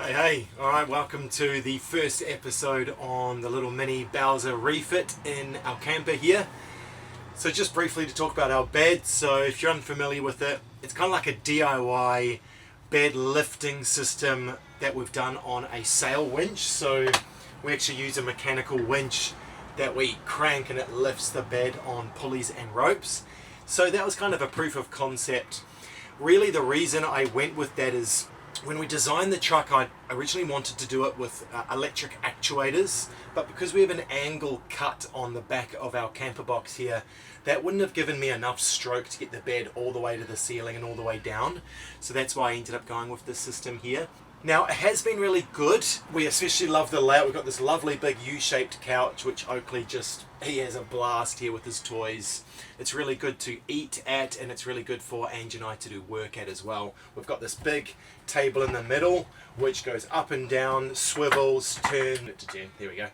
Hey, alright, welcome to the first episode on the little mini Bowser refit in our camper here. So just briefly to talk about our bed, so if you're unfamiliar with it, it's kind of like a DIY bed lifting system that we've done on a sail winch. So we actually use a mechanical winch that we crank and it lifts the bed on pulleys and ropes. So that was kind of a proof of concept. Really the reason I went with that is when we designed the truck, I originally wanted to do it with electric actuators, but because we have an angle cut on the back of our camper box here, that wouldn't have given me enough stroke to get the bed all the way to the ceiling and all the way down. So that's why I ended up going with this system here. Now, it has been really good. We especially love the layout. We've got this lovely big U-shaped couch, which Oakley he has a blast here with his toys. It's really good to eat at, and it's really good for Ange and I to do work at as well. We've got this big table in the middle, which goes up and down, swivels, turn it to 10. There we go.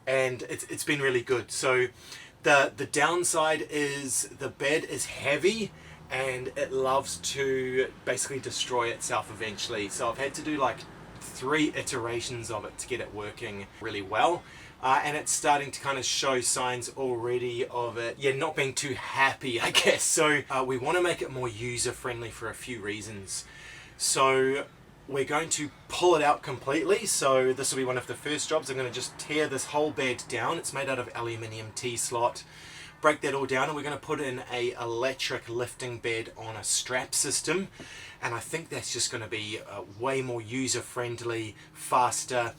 And it's been really good. So the downside is the bed is heavy, and it loves to basically destroy itself eventually. So I've had to do like 3 iterations of it to get it working really well. And it's starting to kind of show signs already of it, not being too happy, I guess. So we want to make it more user-friendly for a few reasons. So we're going to pull it out completely. So this will be one of the first jobs. I'm going to just tear this whole bed down. It's made out of aluminium T-slot. Break that all down, and we're going to put in a electric lifting bed on a strap system, and I think that's just going to be way more user friendly, faster.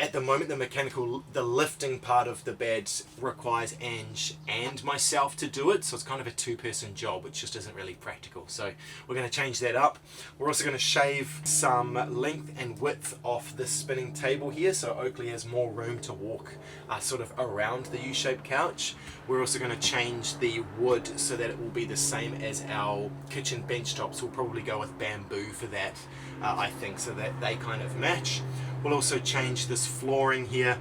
At the moment, the lifting part of the bed requires Ange and myself to do it, so it's kind of a 2-person job, which just isn't really practical. So we're going to change that up. We're also going to shave some length and width off this spinning table here, so Oakley has more room to walk sort of around the U-shaped couch. We're also going to change the wood so that it will be the same as our kitchen bench tops. We'll probably go with bamboo for that, I think, so that they kind of match. We'll also change this flooring here.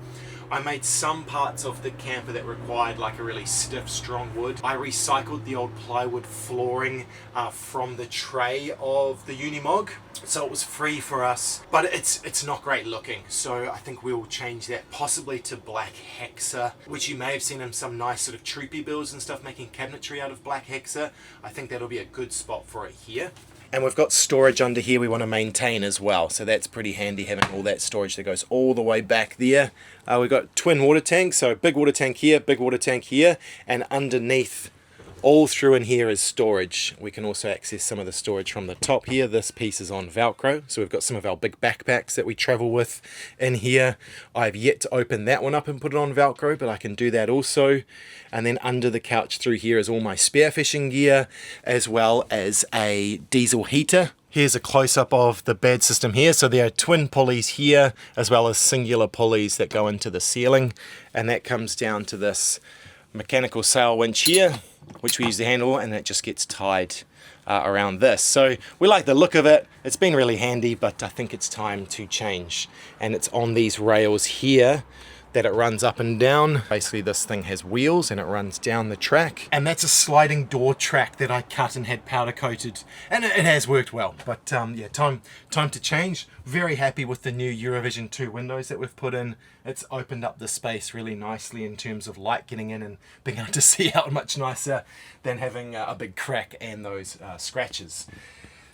I made some parts of the camper that required like a really stiff, strong wood. I recycled the old plywood flooring from the tray of the Unimog, so it was free for us, but it's not great looking. So I think we will change that possibly to black hexa, which you may have seen in some nice sort of troopy builds and stuff, making cabinetry out of black hexa. I think that'll be a good spot for it here. And we've got storage under here we want to maintain as well, so that's pretty handy having all that storage that goes all the way back there. We've got twin water tanks, so big water tank here, big water tank here, and underneath all through in here is storage. We can also access some of the storage from the top here. This piece is on Velcro, so we've got some of our big backpacks that we travel with in here. I've yet to open that one up and put it on Velcro, but I can do that also. And then under the couch through here is all my spearfishing gear, as well as a diesel heater. Here's a close-up of the bed system here. So there are twin pulleys here, as well as singular pulleys that go into the ceiling. And that comes down to this mechanical sail winch here, which we use to handle, and it just gets tied around this. So we like the look of it. It's been really handy, but I think it's time to change. And it's on these rails here that it runs up and down. Basically this thing has wheels and it runs down the track, and that's a sliding door track that I cut and had powder coated, and it has worked well. But yeah, time to change. Very happy with the new Eurovision 2 windows that we've put in. It's opened up the space really nicely in terms of light getting in and being able to see out much nicer than having a big crack and those scratches.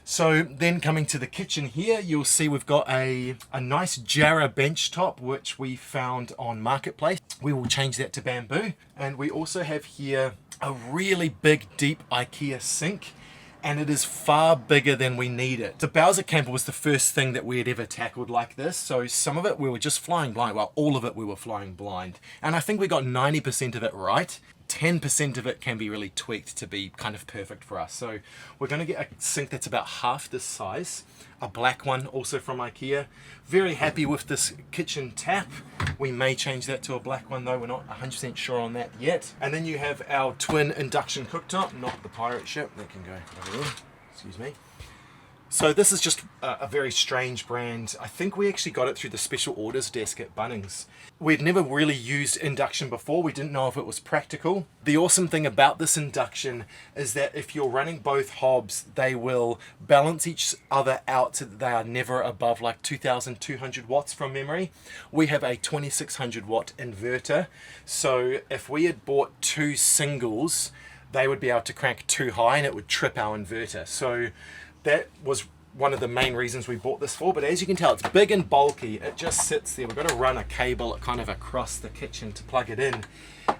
So then coming to the kitchen here, you'll see we've got a nice Jarrah bench top, which we found on Marketplace. We will change that to bamboo. And we also have here a really big, deep IKEA sink, and it is far bigger than we need it. The Bowser camper was the first thing that we had ever tackled like this, so some of it we were just flying blind. Well, all of it we were flying blind. And I think we got 90% of it right. 10% of it can be really tweaked to be kind of perfect for us. So we're going to get a sink that's about half this size, a black one also from IKEA. Very happy with this kitchen tap. We may change that to a black one though, we're not 100% sure on that yet. And then you have our twin induction cooktop, not the pirate ship, that can go over there, excuse me. So this is just a very strange brand. I think we actually got it through the special orders desk at Bunnings. We'd never really used induction before. We didn't know if it was practical. The awesome thing about this induction is that if you're running both hobs, they will balance each other out so that they are never above like 2,200 watts from memory. We have a 2,600 watt inverter. So if we had bought two singles, they would be able to crank too high and it would trip our inverter. So that was one of the main reasons we bought this for, but as you can tell, it's big and bulky. It just sits there. We've got to run a cable kind of across the kitchen to plug it in,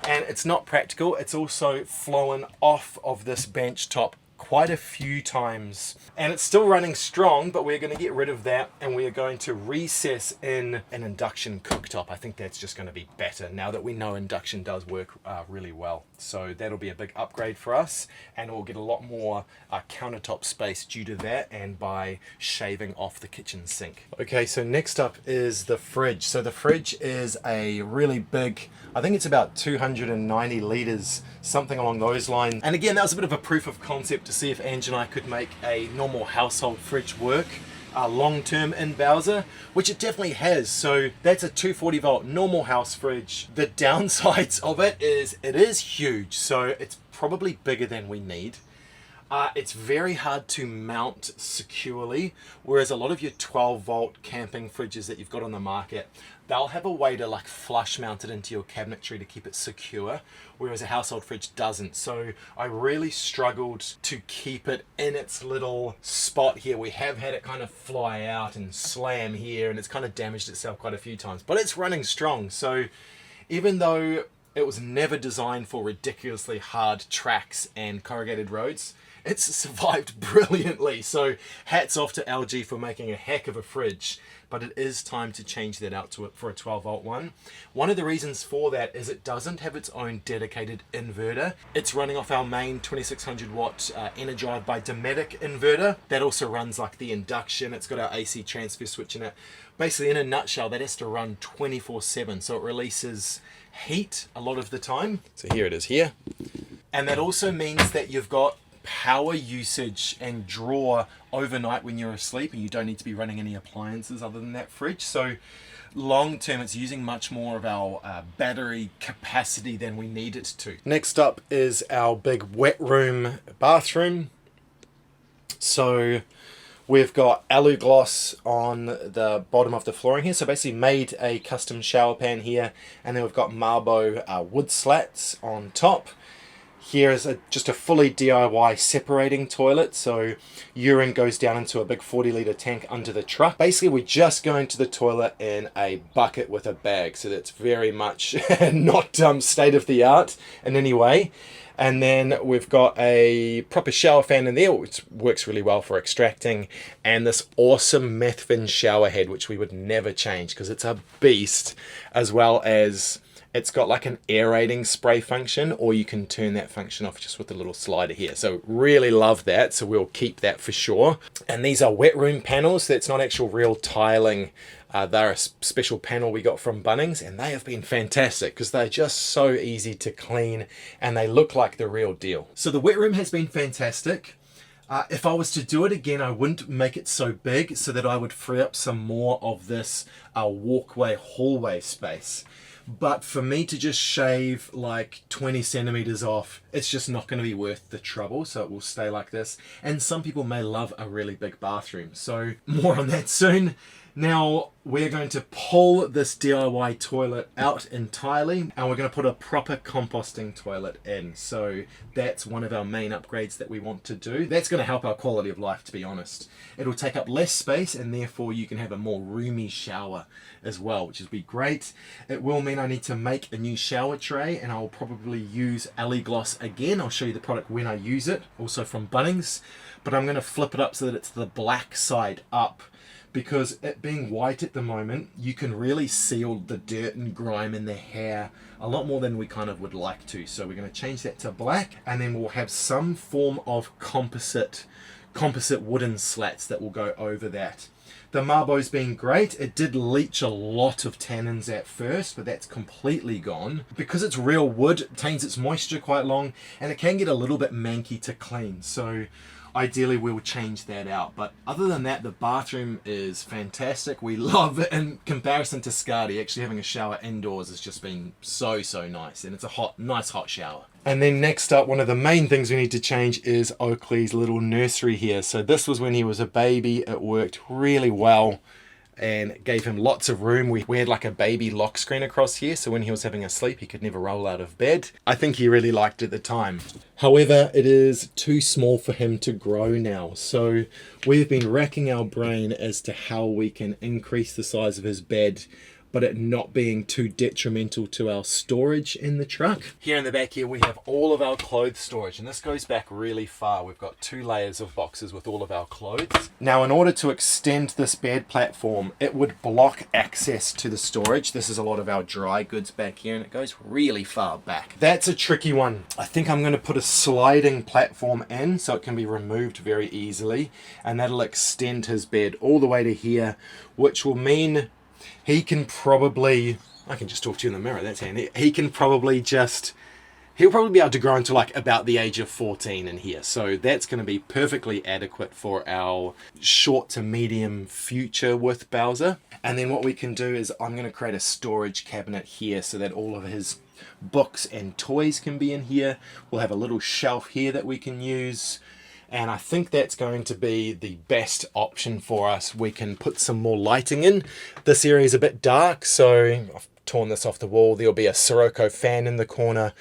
and it's not practical. It's also flown off of this bench top quite a few times, and it's still running strong, but we're going to get rid of that and we are going to recess in an induction cooktop. I think that's just going to be better now that we know induction does work really well. So that'll be a big upgrade for us, and we'll get a lot more countertop space due to that and by shaving off the kitchen sink. Okay, so next up is the fridge. So the fridge is a really big, I think it's about 290 litres, something along those lines. And again, that was a bit of a proof of concept to see if Ange and I could make a normal household fridge work long-term in Bowser, which it definitely has. So that's a 240 volt normal house fridge. The downsides of it is huge, so it's probably bigger than we need. It's very hard to mount securely, whereas a lot of your 12 volt camping fridges that you've got on the market, they'll have a way to like flush mount it into your cabinetry to keep it secure, whereas a household fridge doesn't. So I really struggled to keep it in its little spot here. We have had it kind of fly out and slam here, and it's kind of damaged itself quite a few times, but it's running strong. So even though it was never designed for ridiculously hard tracks and corrugated roads, it's survived brilliantly. So hats off to LG for making a heck of a fridge, but it is time to change that out for a 12 volt one. One of the reasons for that is it doesn't have its own dedicated inverter. It's running off our main 2600 watt Energized by Dometic inverter. That also runs like the induction. It's got our AC transfer switch in it. Basically, in a nutshell, that has to run 24/7. So it releases heat a lot of the time. So here it is here. And that also means that you've got power usage and draw overnight when you're asleep, and you don't need to be running any appliances other than that fridge. So long term, it's using much more of our battery capacity than we need it to. Next up is our big wet room bathroom. So we've got alu gloss on the bottom of the flooring here. So basically made a custom shower pan here, and then we've got Marbo wood slats on top. Here is just a fully DIY separating toilet, so urine goes down into a big 40 litre tank under the truck. Basically, we're just going to the toilet in a bucket with a bag, so that's very much not state of the art in any way. And then we've got a proper shower fan in there, which works really well for extracting, and this awesome Methvin shower head, which we would never change because it's a beast, as well as it's got like an aerating spray function, or you can turn that function off just with a little slider here. So really love that, so we'll keep that for sure. And these are wet room panels. That's not actual real tiling. They're a special panel we got from Bunnings, and they have been fantastic because they're just so easy to clean and they look like the real deal. So the wet room has been fantastic. If I was to do it again, I wouldn't make it so big so that I would free up some more of this walkway hallway space. But for me to just shave like 20 centimeters off, it's just not going to be worth the trouble. So it will stay like this. And some people may love a really big bathroom. So more on that soon. Now we're going to pull this DIY toilet out entirely, and we're going to put a proper composting toilet in. So that's one of our main upgrades that we want to do. That's going to help our quality of life, to be honest. It'll take up less space, and therefore you can have a more roomy shower as well, which will be great. It will mean I need to make a new shower tray, and I'll probably use Ali Gloss again. I'll show you the product when I use it, also from Bunnings. But I'm going to flip it up so that it's the black side up, because it being white at the moment, you can really see all the dirt and grime in the hair a lot more than we kind of would like to. So we're going to change that to black, and then we'll have some form of composite wooden slats that will go over that. The Marbo's been great. It did leach a lot of tannins at first, but that's completely gone. Because it's real wood, it retains its moisture quite long, and it can get a little bit manky to clean. So ideally we'll change that out. But other than that, the bathroom is fantastic. We love it. In comparison to Skadi, actually having a shower indoors has just been so nice, and it's a nice hot shower. And then next up, one of the main things we need to change is Oakley's little nursery here. So this was when he was a baby. It worked really well and gave him lots of room. We had like a baby lock screen across here, so when he was having a sleep he could never roll out of bed. I think he really liked it at the time. However, it is too small for him to grow now, so we've been racking our brain as to how we can increase the size of his bed but it not being too detrimental to our storage in the truck. Here in the back here we have all of our clothes storage, and this goes back really far. We've got 2 layers of boxes with all of our clothes. Now in order to extend this bed platform, it would block access to the storage. This is a lot of our dry goods back here, and it goes really far back. That's a tricky one. I think I'm going to put a sliding platform in so it can be removed very easily, and that'll extend his bed all the way to here, which will mean he can probably, I can just talk to you in the mirror, that's handy. He'll probably be able to grow into like about the age of 14 in here. So that's going to be perfectly adequate for our short to medium future with Bowser. And then what we can do is I'm going to create a storage cabinet here so that all of his books and toys can be in here. We'll have a little shelf here that we can use. And I think that's going to be the best option for us. We can put some more lighting in. This area is a bit dark, so I've torn this off the wall. There'll be a Sirocco fan in the corner.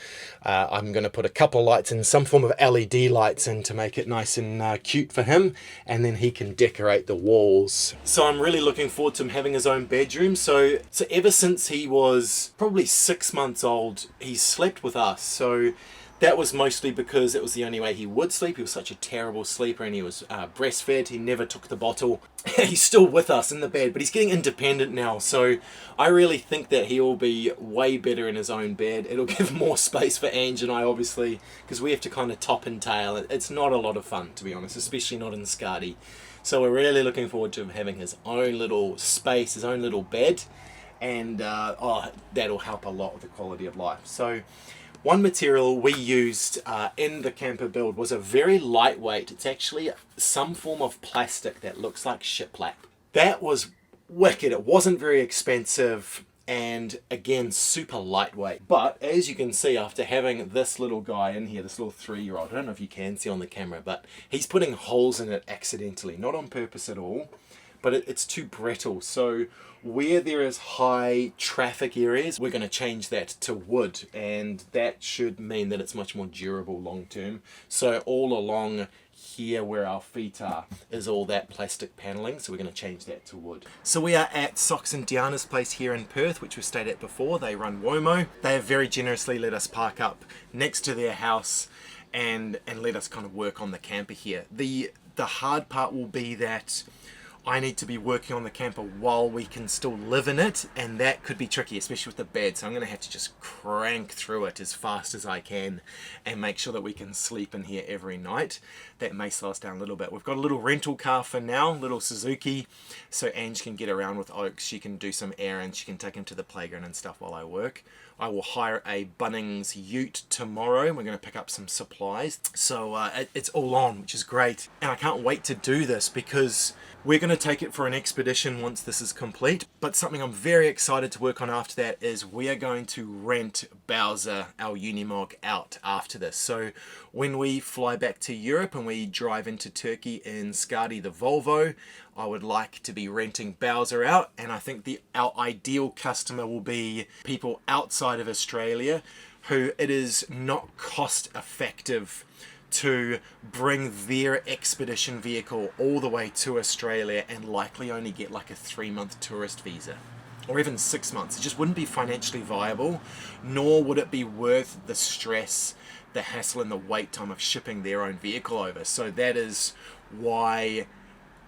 I'm going to put a couple of lights in, some form of LED lights in to make it nice and cute for him, and then he can decorate the walls. So I'm really looking forward to him having his own bedroom. So ever since he was probably 6 months old, he's slept with us. So that was mostly because it was the only way he would sleep. He was such a terrible sleeper, and he was breastfed. He never took the bottle. He's still with us in the bed, but he's getting independent now. So I really think that he will be way better in his own bed. It'll give more space for Ange and I, obviously, because we have to kind of top and tail. It's not a lot of fun, to be honest, especially not in Skadi. So we're really looking forward to him having his own little space, his own little bed, and that'll help a lot with the quality of life. So one material we used in the camper build was a very lightweight, it's actually some form of plastic that looks like shiplap. That was wicked. It wasn't very expensive, and again, super lightweight. But as you can see, after having this little guy in here, this little 3-year-old, I don't know if you can see on the camera, but he's putting holes in it accidentally, not on purpose at all, but it's too brittle. So where there is high traffic areas, we're going to change that to wood, and that should mean that it's much more durable long term. So all along here where our feet are is all that plastic paneling, so we're going to change that to wood. So we are at Socks and Diana's place here in Perth, which we've stayed at before. They run Womo. They have very generously let us park up next to their house and let us kind of work on the camper here. The hard part will be that I need to be working on the camper while we can still live in it, and that could be tricky, especially with the bed. So I'm going to have to just crank through it as fast as I can and make sure that we can sleep in here every night. That may slow us down a little bit. We've got a little rental car for now, little Suzuki, so Ange can get around with Oaks. She can do some errands, she can take him to the playground and stuff while I work. I will hire a Bunnings ute tomorrow. We're going to pick up some supplies. So it's all on, which is great. And I can't wait to do this because we're going to take it for an expedition once this is complete. But something I'm very excited to work on after that is we are going to rent Bowser, our Unimog, out after this. So when we fly back to Europe and we drive into Turkey in Skadi the Volvo, I would like to be renting Bowser out, and I think our ideal customer will be people outside of Australia who it is not cost effective to bring their expedition vehicle all the way to Australia and likely only get like a 3-month tourist visa, or even 6 months. It just wouldn't be financially viable, nor would it be worth the stress, the hassle and the wait time of shipping their own vehicle over. So that is why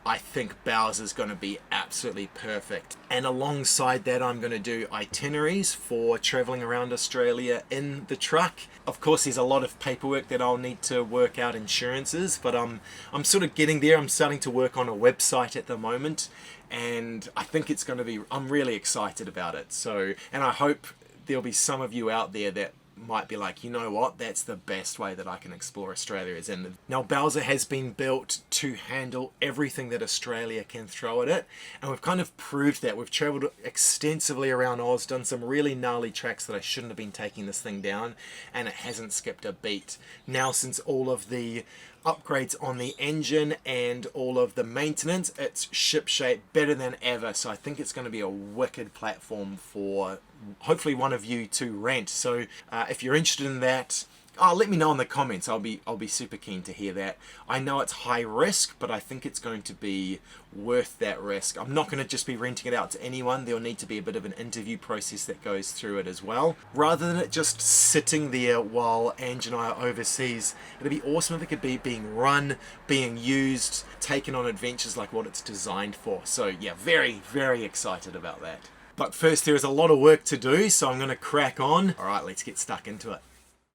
I think Bowser's going to be absolutely perfect. And alongside that, I'm going to do itineraries for traveling around Australia in the truck. Of course, there's a lot of paperwork that I'll need to work out insurances, but I'm sort of getting there. I'm starting to work on a website at the moment, and I think it's going to be, I'm really excited about it. So, and I hope there'll be some of you out there that might be like, you know what, that's the best way that I can explore Australia is in. Now, Bowser has been built to handle everything that Australia can throw at it, and we've kind of proved that. We've travelled extensively around Oz, done some really gnarly tracks that I shouldn't have been taking this thing down, and it hasn't skipped a beat. Now, since all of the upgrades on the engine and all of the maintenance, it's shipshape better than ever. So I think it's going to be a wicked platform for hopefully one of you to rent. So if you're interested in that, let me know in the comments. I'll be super keen to hear that. I know it's high risk, but I think it's going to be worth that risk. I'm not going to just be renting it out to anyone. There'll need to be a bit of an interview process that goes through it as well. Rather than it just sitting there while Ange and I are overseas, it'd be awesome if it could be being run, being used, taken on adventures like what it's designed for. So yeah, very, very excited about that. But first, there is a lot of work to do, so I'm going to crack on. All right, let's get stuck into it.